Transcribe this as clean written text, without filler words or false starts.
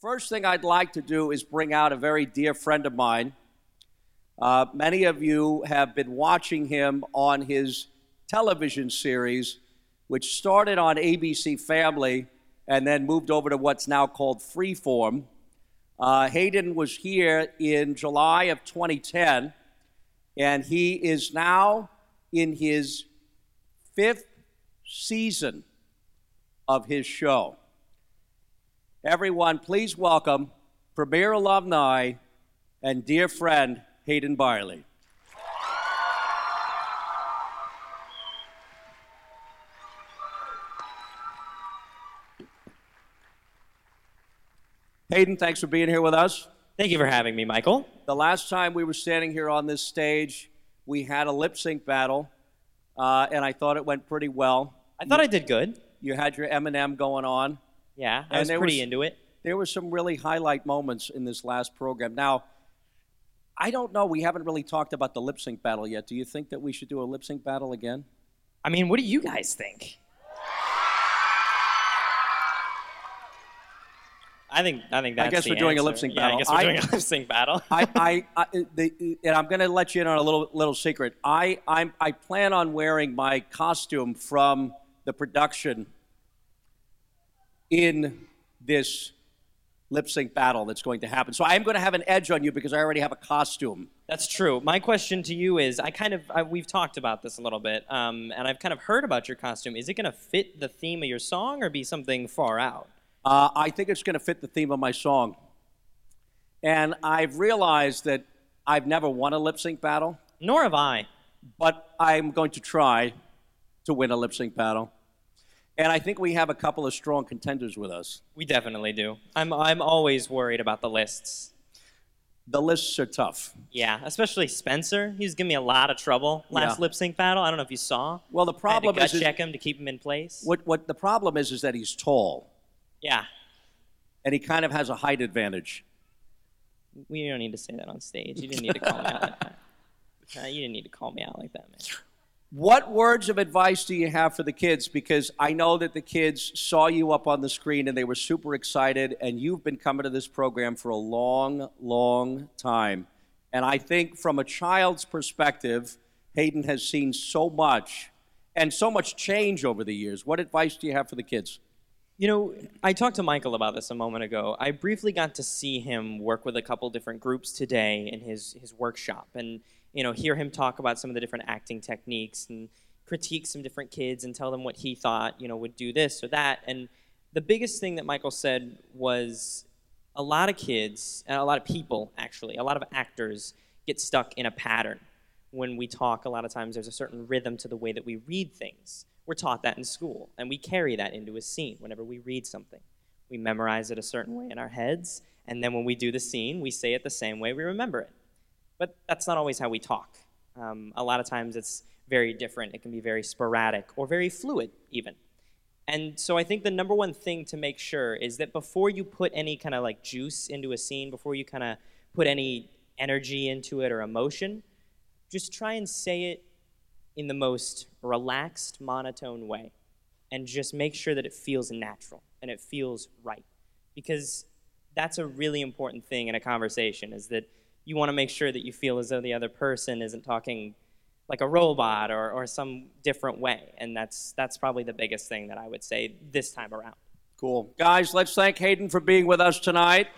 First thing I'd like to do is bring out a very dear friend of mine. Many of you have been watching him on his television series, which started on ABC Family and then moved over to what's now called Freeform. Hayden was here in July of 2010, and he is now in his 5th season of his show. Everyone, please welcome premier alumni and dear friend, Hayden Byerly. Hayden, thanks for being here with us. Thank you for having me, Michael. The last time we were standing here on this stage, we had a lip sync battle, and I thought it went pretty well. I thought I did good. You had your Eminem going on. Yeah, I was pretty into it. There were some really highlight moments in this last program. Now, I don't know. We haven't really talked about the lip sync battle yet. Do you think that we should do a lip sync battle again? I mean, what do you guys think? I think that's I guess we're doing a lip sync battle. Yeah, I guess we're doing a lip sync battle. And I'm going to let you in on a little secret. I plan on wearing my costume from the production in this lip sync battle that's going to happen. So I'm going to have an edge on you because I already have a costume. That's true. My question to you is, we've talked about this a little bit, and I've kind of heard about your costume. Is it going to fit the theme of your song or be something far out? I think it's going to fit the theme of my song. And I've realized that I've never won a lip sync battle. Nor have I. But I'm going to try to win a lip sync battle. And I think we have a couple of strong contenders with us. We definitely do. I'm always worried about the lists. The lists are tough. Yeah, especially Spencer. He's giving me a lot of trouble last lip sync battle. I don't know if you saw. Well, the problem I had to gut check him to keep him in place. What the problem is that he's tall. Yeah. And he kind of has a height advantage. We don't need to say that on stage. You didn't need to call me out like that. You didn't need to call me out like that, man. What words of advice do you have for the kids? Because I know that the kids saw you up on the screen and they were super excited, and you've been coming to this program for a long, long time. And I think from a child's perspective, Hayden has seen so much and so much change over the years. What advice do you have for the kids? You know, I talked to Michael about this a moment ago. I briefly got to see him work with a couple different groups today in his workshop and, hear him talk about some of the different acting techniques and critique some different kids and tell them what he thought, would do this or that. And the biggest thing that Michael said was a lot of kids, and a lot of people, actually, a lot of actors get stuck in a pattern. When we talk, a lot of times there's a certain rhythm to the way that we read things. We're taught that in school, and we carry that into a scene whenever we read something. We memorize it a certain way in our heads, and then when we do the scene, we say it the same way we remember it. But that's not always how we talk. A lot of times it's very different. It can be very sporadic or very fluid, even. And so I think the number one thing to make sure is that before you put any kind of like juice into a scene, before you kind of put any energy into it or emotion, just try and say it in the most relaxed, monotone way, and just make sure that it feels natural and it feels right. Because that's a really important thing in a conversation, is that you want to make sure that you feel as though the other person isn't talking like a robot or some different way. And that's probably the biggest thing that I would say this time around. Cool. Guys, let's thank Hayden for being with us tonight.